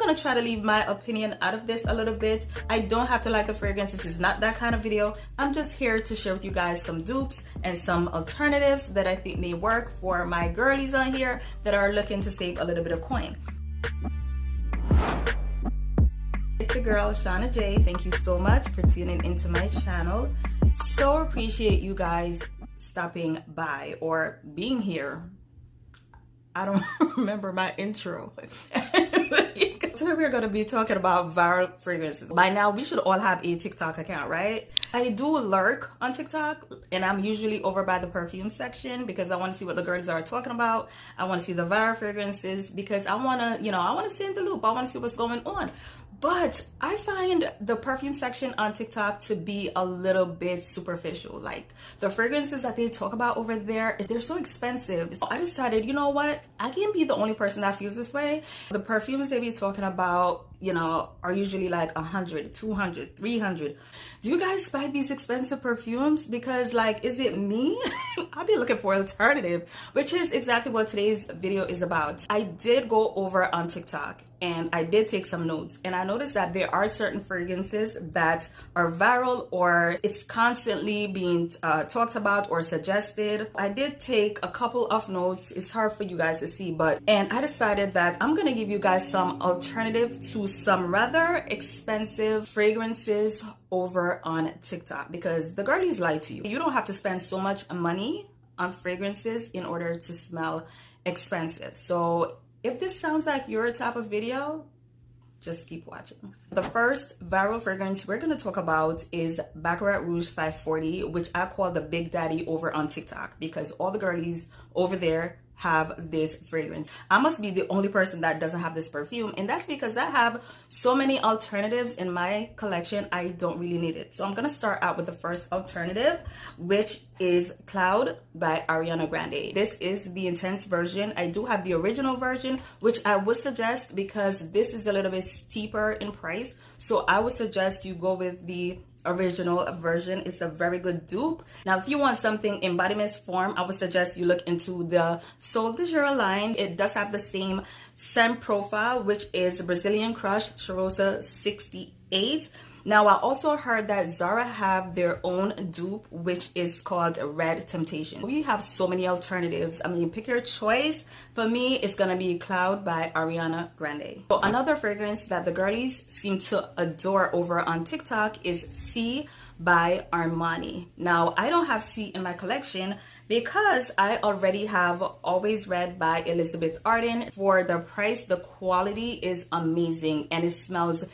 gonna try to leave my opinion out of this a little bit. I don't have to like the fragrance. This is not that kind of video. I'm just here to share with you guys some dupes and some alternatives that I think may work for my girlies on here that are looking to save a little bit of coin. It's your girl, Shauna J. Thank you so much for tuning into my channel. So appreciate you guys stopping by or being here. I don't remember my intro. So we're going to be talking about viral fragrances. By now, we should all have a TikTok account, right? I do lurk on TikTok, and I'm usually over by the perfume section because I want to see what the girls are talking about. I want to see the viral fragrances because I want to, I want to stay in the loop. I want to see what's going on. But I find the perfume section on TikTok to be a little bit superficial. Like the fragrances that they talk about over there, they're so expensive. I decided, you know what? I can't be the only person that feels this way. The perfumes they be talking about, are usually like 100, 200, 300. Do you guys buy these expensive perfumes? Because like, is it me? I'll be looking for an alternative, which is exactly what today's video is about. I did go over on TikTok and I did take some notes, and I noticed that there are certain fragrances that are viral or it's constantly being talked about or suggested. I did take a couple of notes. It's hard for you guys to see, and I decided that I'm gonna give you guys some alternative to some rather expensive fragrances over on TikTok, because the girlies lie to you. You don't have to spend so much money on fragrances in order to smell expensive. So if this sounds like your type of video, just keep watching. The first viral fragrance we're going to talk about is Baccarat Rouge 540, which I call the Big Daddy over on TikTok because all the girlies over there have this fragrance. I must be the only person that doesn't have this perfume, and that's because I have so many alternatives in my collection. I don't really need it. So I'm gonna start out with the first alternative, which is Cloud by Ariana Grande. This is the intense version. I do have the original version, which I would suggest because this is a little bit steeper in price. So I would suggest you go with the original version. It's a very good dupe. Now, if you want something in body mist form, I would suggest you look into the Sol de Jour line. It does have the same scent profile, which is Brazilian Crush Cheirosa 68. Now, I also heard that Zara have their own dupe, which is called Red Temptation. We have so many alternatives. I mean, pick your choice. For me, it's gonna be Cloud by Ariana Grande. So another fragrance that the girlies seem to adore over on TikTok is C by Armani. Now, I don't have C in my collection because I already have Always Red by Elizabeth Arden. For the price, the quality is amazing and it smells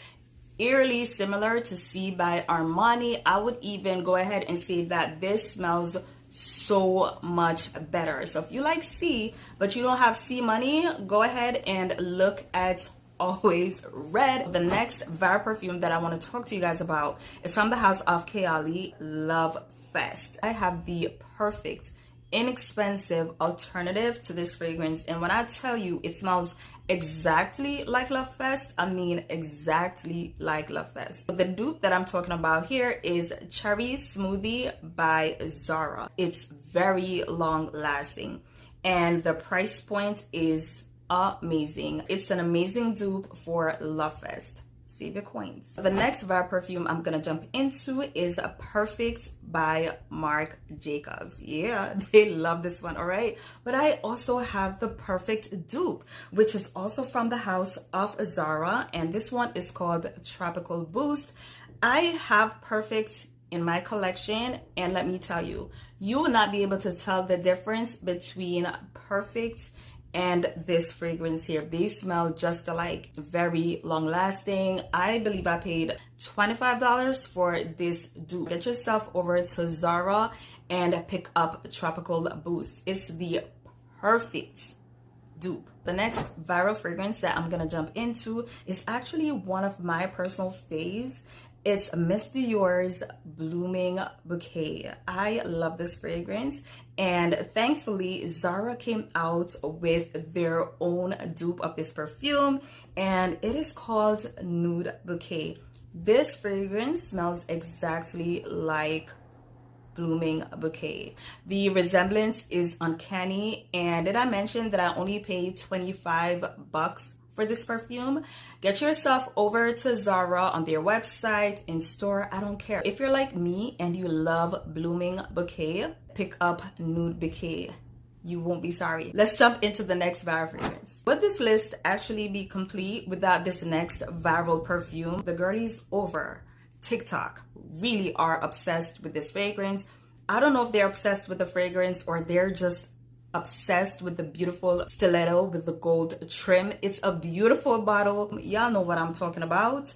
eerily similar to C by Armani. I would even go ahead and say that this smells so much better. So if you like C but you don't have C money, go ahead and look at Always Red. The next viral perfume that I want to talk to you guys about is from the house of Kayali, Love Fest. I have the perfect inexpensive alternative to this fragrance, and when I tell you it smells exactly like Love Fest, I mean exactly like Love Fest. The dupe that I'm talking about here is Cherry Smoothie by Zara. It's very long lasting and the price point is amazing. It's an amazing dupe for Love Fest. Save your coins. The next viral perfume I'm gonna jump into is Perfect by Marc Jacobs. Yeah, they love this one, all right? But I also have the perfect dupe, which is also from the house of Zara, and this one is called Tropical Boost. I have Perfect in my collection, and let me tell you, you will not be able to tell the difference between Perfect and this fragrance here. They smell just alike, very long lasting. I believe I paid $25 for this dupe. Get yourself over to Zara and pick up Tropical Boost. It's the perfect dupe. The next viral fragrance that I'm gonna jump into is actually one of my personal faves. It's Miss Dior's Blooming Bouquet. I love this fragrance, and thankfully Zara came out with their own dupe of this perfume, and it is called Nude Bouquet. This fragrance smells exactly like Blooming Bouquet. The resemblance is uncanny, and did I mention that I only paid $25 for this perfume, get yourself over to Zara on their website, in store, I don't care. If you're like me and you love Blooming Bouquet, pick up Nude Bouquet. You won't be sorry. Let's jump into the next viral fragrance. Would this list actually be complete without this next viral perfume? The girlies over TikTok really are obsessed with this fragrance. I don't know if they're obsessed with the fragrance or they're just obsessed with the beautiful stiletto with the gold trim. It's a beautiful bottle. Y'all know what I'm talking about.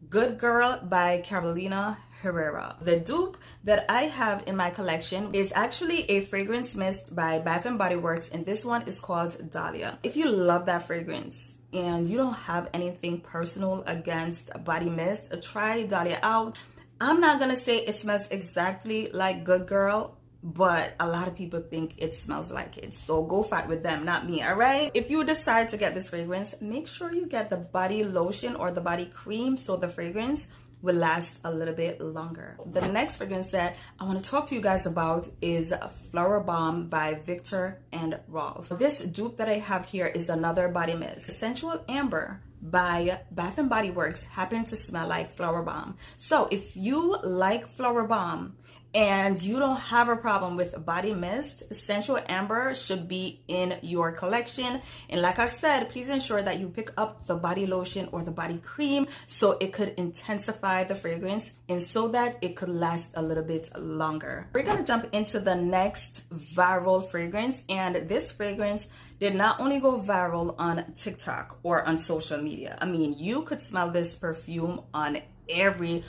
Good Girl by Carolina Herrera. The dupe that I have in my collection is actually a fragrance mist by Bath & Body Works, and this one is called Dahlia. If you love that fragrance and you don't have anything personal against body mist, try Dahlia out. I'm not gonna say it smells exactly like Good Girl, but a lot of people think it smells like it. So go fight with them, not me, all right? If you decide to get this fragrance, make sure you get the body lotion or the body cream so the fragrance will last a little bit longer. The next fragrance that I want to talk to you guys about is Flower Bomb by Viktor and Rolf. This dupe that I have here is another body mist. Sensual Amber by Bath & Body Works happens to smell like Flower Bomb. So if you like Flower Bomb and you don't have a problem with body mist, Sensual Amber should be in your collection. And like I said, please ensure that you pick up the body lotion or the body cream so it could intensify the fragrance and so that it could last a little bit longer. We're gonna jump into the next viral fragrance, and this fragrance did not only go viral on TikTok or on social media. I mean, you could smell this perfume on everyone,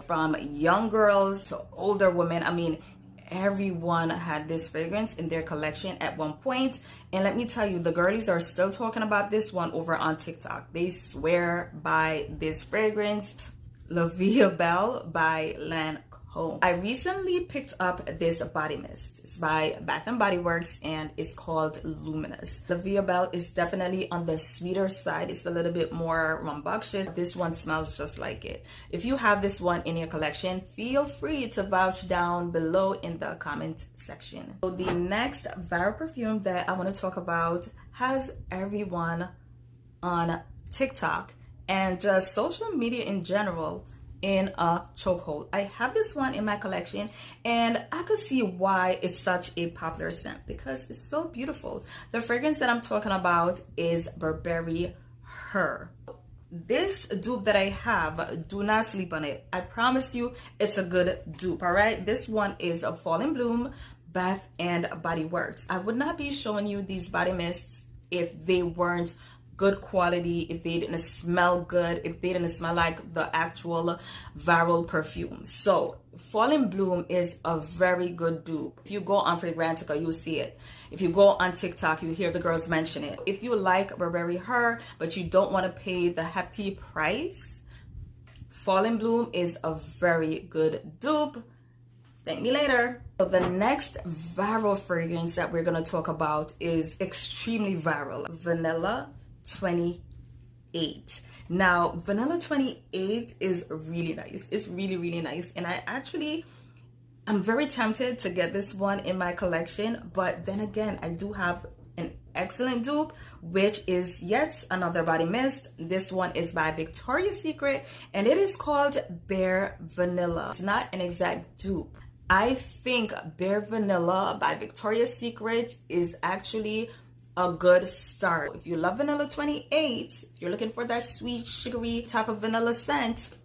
from young girls to older women. I mean, everyone had this fragrance in their collection at one point. And let me tell you, the girlies are still talking about this one over on TikTok. They swear by this fragrance, La Vie Belle by Lancôme. I recently picked up this body mist. It's by Bath & Body Works and it's called Luminous. La Vie Belle is definitely on the sweeter side. It's a little bit more rambunctious. This one smells just like it. If you have this one in your collection, feel free to vouch down below in the comment section. So the next viral perfume that I want to talk about has everyone on TikTok and just social media in general in a chokehold. I have this one in my collection and I could see why it's such a popular scent because it's so beautiful. The fragrance that I'm talking about is Burberry Her. This dupe that I have, do not sleep on it. I promise you it's a good dupe, all right? This one is a Fall in Bloom, Bath & Body Works. I would not be showing you these body mists if they weren't good quality, if they didn't smell good, if they didn't smell like the actual viral perfume. So Fall in Bloom is a very good dupe. If you go on Fragrantica, you'll see it. If you go on TikTok, you hear the girls mention it. If you like Burberry Her, but you don't want to pay the hefty price, Fall in Bloom is a very good dupe. Thank me later. So the next viral fragrance that we're going to talk about is extremely viral. Vanilla 28. Now, Vanilla 28 is really nice. It's really nice. And I'm very tempted to get this one in my collection. But then again, I do have an excellent dupe, which is yet another body mist. This one is by Victoria's Secret and it is called Bare Vanilla. It's not an exact dupe. I think Bare Vanilla by Victoria's Secret is actually a good start. If you love Vanilla 28, if you're looking for that sweet, sugary type of vanilla scent,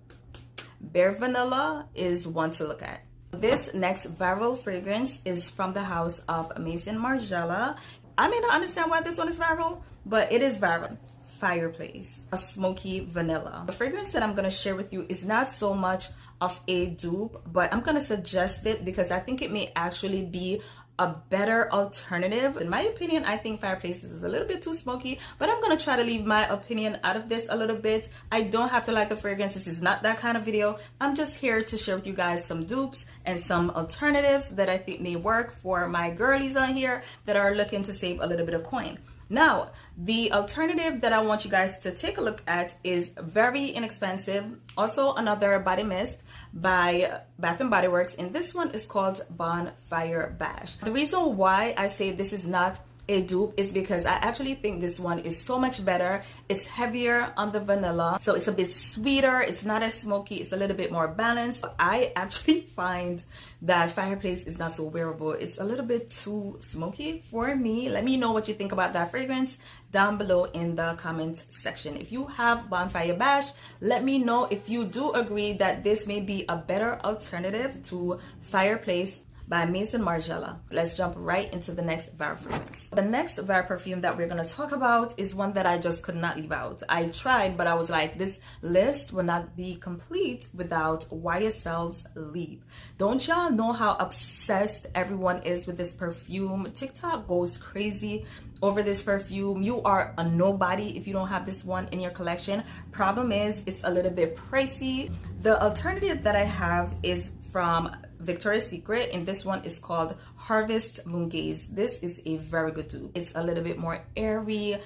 Bare Vanilla is one to look at. This next viral fragrance is from the house of Maison Margiela. I may not understand why this one is viral, but it is viral. Fireplace, a smoky vanilla. The fragrance that I'm going to share with you is not so much of a dupe, but I'm going to suggest it because I think it may actually be a better alternative. In my opinion, I think Fireplace is a little bit too smoky, but I'm going to try to leave my opinion out of this a little bit. I don't have to like the fragrance. This is not that kind of video. I'm just here to share with you guys some dupes and some alternatives that I think may work for my girlies on here that are looking to save a little bit of coin. Now, the alternative that I want you guys to take a look at is very inexpensive. Also, another body mist by Bath & Body Works, and this one is called Bonfire Bash. The reason why I say this is not a dupe is because I actually think this one is so much better. It's heavier on the vanilla, so it's a bit sweeter. It's not as smoky. It's a little bit more balanced. I actually find that Fireplace is not so wearable. It's a little bit too smoky for me. Let me know what you think about that fragrance down below in the comment section. If you have Bonfire Bash, let me know if you do agree that this may be a better alternative to Fireplace by Maison Margiela. Let's jump right into the next VAR fragrance. The next VAR perfume that we're gonna talk about is one that I just could not leave out. I tried, but I was like, this list will not be complete without YSL's Leap. Don't y'all know how obsessed everyone is with this perfume? TikTok goes crazy over this perfume. You are a nobody if you don't have this one in your collection. Problem is, it's a little bit pricey. The alternative that I have is from Victoria's Secret, and this one is called Harvest Moon Gaze. This is a very good dupe. It's a little bit more airy,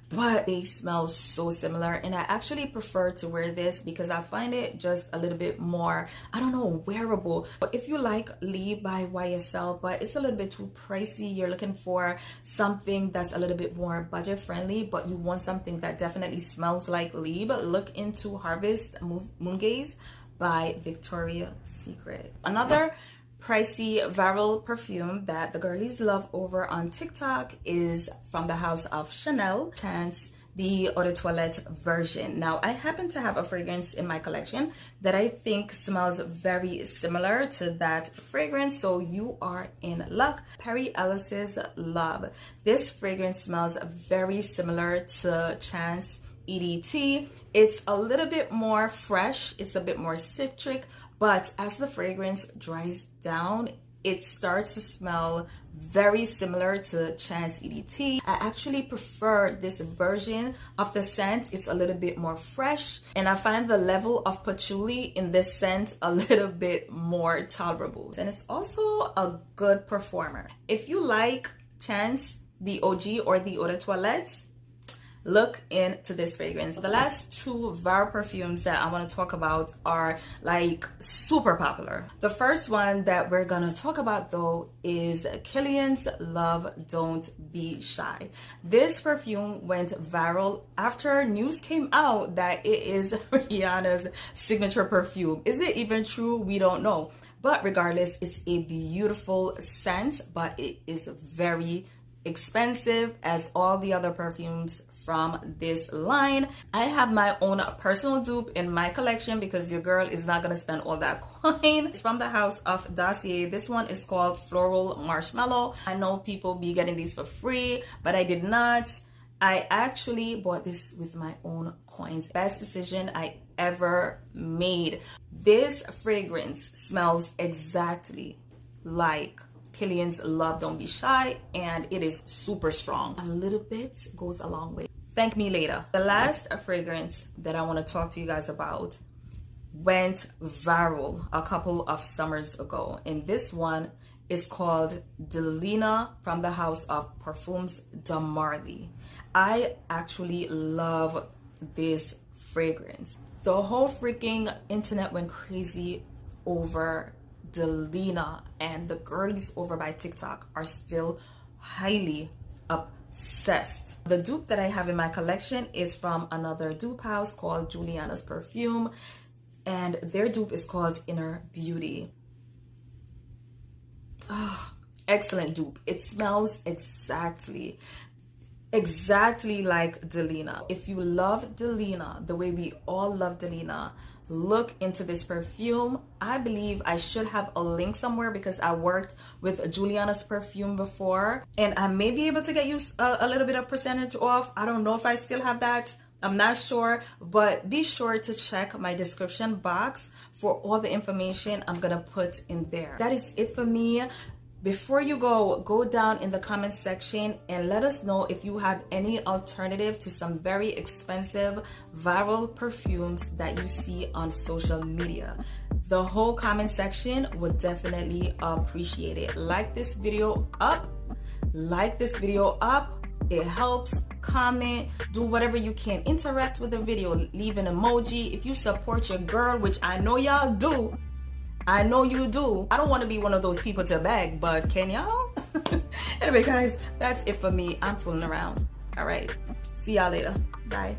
but they smell so similar, and I actually prefer to wear this because I find it just a little bit more, I don't know, wearable. But if you like Leap by YSL, but it's a little bit too pricey, you're looking for something that's a little bit more budget friendly, but you want something that definitely smells like Leap, look into Harvest Moon Gaze by Victoria's Secret. Another pricey viral perfume that the girlies love over on TikTok is from the house of Chanel, Chance, the Eau de Toilette version. Now, I happen to have a fragrance in my collection that I think smells very similar to that fragrance, so you are in luck. Perry Ellis's Love. This fragrance smells very similar to Chance EDT. It's a little bit more fresh, it's a bit more citric, but as the fragrance dries down, it starts to smell very similar to Chance EDT. I actually prefer this version of the scent. It's a little bit more fresh, and I find the level of patchouli in this scent a little bit more tolerable. And it's also a good performer. If you like Chance, the OG or the Eau de Toilette, look into this fragrance. The last two VAR perfumes that I want to talk about are like super popular. The first one that we're gonna talk about though is Kilian's Love Don't Be Shy. This perfume went viral after news came out that it is Rihanna's signature perfume. Is it even true? We don't know. But regardless, it's a beautiful scent, but it is very expensive as all the other perfumes from this line. I have my own personal dupe in my collection because your girl is not gonna spend all that coin. It's from the house of Dossier. This one is called Floral Marshmallow. I know people be getting these for free, but I did not. I actually bought this with my own coins. Best decision I ever made. This fragrance smells exactly like Kilian's Love Don't Be Shy, and it is super strong. A little bit goes a long way. Thank me later. The last fragrance that I want to talk to you guys about went viral a couple of summers ago, and this one is called Delina from the house of Perfumes de Marly. I actually love this fragrance. The whole freaking internet went crazy over Delina, and the girlies over by TikTok are still highly obsessed. The dupe that I have in my collection is from another dupe house called JULIANNA'S Perfume, and their dupe is called Inner Beauty. Oh, excellent dupe. It smells exactly like Delina. If you love Delina the way we all love Delina, look into this perfume. I believe I should have a link somewhere because I worked with JULIANNA'S Perfume before, and I may be able to get you a little bit of percentage off. I don't know if I still have that. I'm not sure, but be sure to check my description box for all the information I'm gonna put in there. That is it for me. Before you go down in the comment section and let us know if you have any alternative to some very expensive viral perfumes that you see on social media. The whole comment section would definitely appreciate it. Like this video up. It helps. Comment, do whatever you can. Interact with the video. Leave an emoji. If you support your girl, which I know y'all do, I know you do. I don't want to be one of those people to beg, but can y'all? Anyway, guys, that's it for me. I'm fooling around. All right. See y'all later. Bye.